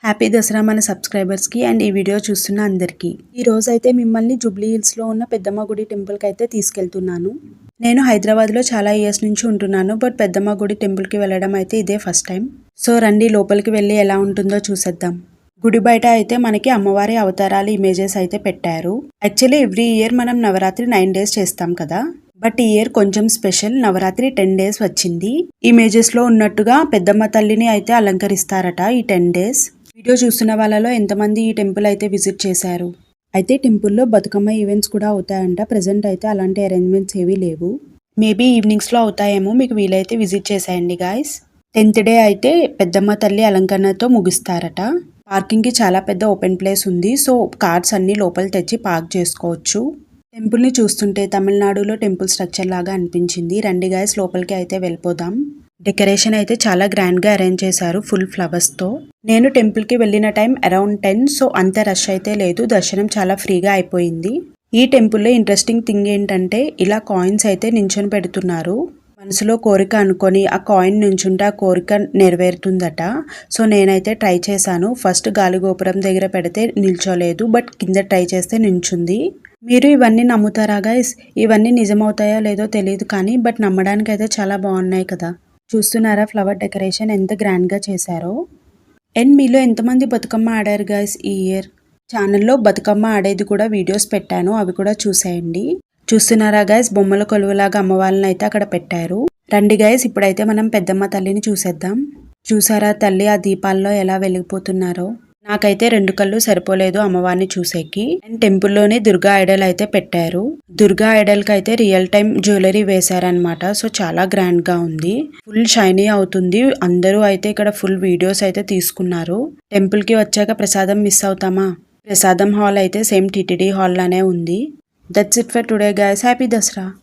Happy Dasara మన సబ్స్క్రైబర్స్కి and ఈ వీడియో చూస్తున్న అందరికీ. ఈ రోజు అయితే మిమ్మల్ని జూబ్లీ హిల్స్లో ఉన్న పెద్దమ్మ గుడి టెంపుల్కి అయితే తీసుకెళ్తున్నాను. నేను హైదరాబాద్లో చాలా ఇయర్స్ నుంచి ఉంటున్నాను, బట్ పెద్దమ్మ గుడి టెంపుల్కి వెళ్ళడం అయితే ఇదే ఫస్ట్ టైం. సో రండి లోపలికి వెళ్ళి ఎలా ఉంటుందో చూసేద్దాం. గుడి బయట అయితే మనకి అమ్మవారి అవతారాలు ఇమేజెస్ అయితే పెట్టారు. యాక్చువల్లీ ఎవ్రీ ఇయర్ మనం నవరాత్రి 9 days చేస్తాం కదా, బట్ ఈ ఇయర్ కొంచెం స్పెషల్, నవరాత్రి 10 days వచ్చింది. ఇమేజెస్ లో ఉన్నట్టుగా పెద్దమ్మ తల్లిని అయితే అలంకరిస్తారట ఈ 10 days. వీడియో చూస్తున్న వాళ్ళలో ఎంతమంది ఈ టెంపుల్ అయితే విజిట్ చేశారు? అయితే టెంపుల్లో బతుకమ్మ ఈవెంట్స్ కూడా అవుతాయంట. ప్రెసెంట్ అయితే అలాంటి అరేంజ్మెంట్స్ ఏవీ లేవు. మేబీ ఈవినింగ్స్లో అవుతాయేమో, మీకు వీలైతే విజిట్ చేసేయండి గాయస్. 10th day అయితే పెద్దమ్మ తల్లి అలంకరణతో ముగిస్తారట. పార్కింగ్కి చాలా పెద్ద ఓపెన్ ప్లేస్ ఉంది, సో కార్స్ అన్ని లోపల తెచ్చి పార్క్ చేసుకోవచ్చు. టెంపుల్ని చూస్తుంటే తమిళనాడులో టెంపుల్ స్ట్రక్చర్ లాగా అనిపించింది. రండి గాయస్ లోపలికి అయితే వెళ్ళిపోదాం. డెకరేషన్ అయితే చాలా గ్రాండ్గా అరేంజ్ చేశారు ఫుల్ ఫ్లవర్స్తో. నేను టెంపుల్కి వెళ్ళిన టైం అరౌండ్ 10, సో అంత రష్ అయితే లేదు. దర్శనం చాలా ఫ్రీగా అయిపోయింది. ఈ టెంపుల్లో ఇంట్రెస్టింగ్ థింగ్ ఏంటంటే ఇలా కాయిన్స్ అయితే నించొని పెడుతున్నారు. మనసులో కోరిక అనుకొని ఆ కాయిన్ నుంచుంటే ఆ కోరిక నెరవేరుతుందట. సో నేనైతే ట్రై చేశాను. ఫస్ట్ గాలిగోపురం దగ్గర పెడితే నిల్చోలేదు, బట్ కింద ట్రై చేస్తే నించుంది. మీరు ఇవన్నీ నమ్ముతారా గైస్? ఇవన్నీ నిజమవుతాయో లేదో తెలియదు కానీ బట్ నమ్మడానికి అయితే చాలా బాగున్నాయి కదా. చూస్తున్నారా ఫ్లవర్ డెకరేషన్ ఎంత గ్రాండ్గా చేశారో. అండ్ మీలో ఎంతమంది బతుకమ్మ ఆడారు గైస్ ఈ ఇయర్? ఛానల్లో బతుకమ్మ ఆడేది కూడా వీడియోస్ పెట్టాను, అవి కూడా చూసేయండి. చూస్తున్నారా గైస్, బొమ్మల కొలువులాగా అమ్మవాళ్ళని అయితే అక్కడ పెట్టారు. రండి గైస్ ఇప్పుడైతే మనం పెద్దమ్మ తల్లిని చూసేద్దాం. చూసారా తల్లి ఆ దీపాల్లో ఎలా వెలిగిపోతున్నారో? నాకైతే 2 కళ్ళు సరిపోలేదు అమ్మవారిని చూసేకి. అండ్ టెంపుల్లోనే దుర్గా ఐడల్ అయితే పెట్టారు. దుర్గా ఐడల్కి అయితే రియల్ టైం జ్యువెలరీ వేశారనమాట. సో చాలా గ్రాండ్ గా ఉంది, ఫుల్ షైనీ అవుతుంది. అందరూ అయితే ఇక్కడ ఫుల్ వీడియోస్ అయితే తీసుకున్నారు. టెంపుల్ కి వచ్చాక ప్రసాదం మిస్ అవుతామా? ప్రసాదం హాల్ అయితే సేమ్ టిటిడి హాల్ లానే ఉంది. That's it for today guys. Happy Dasara.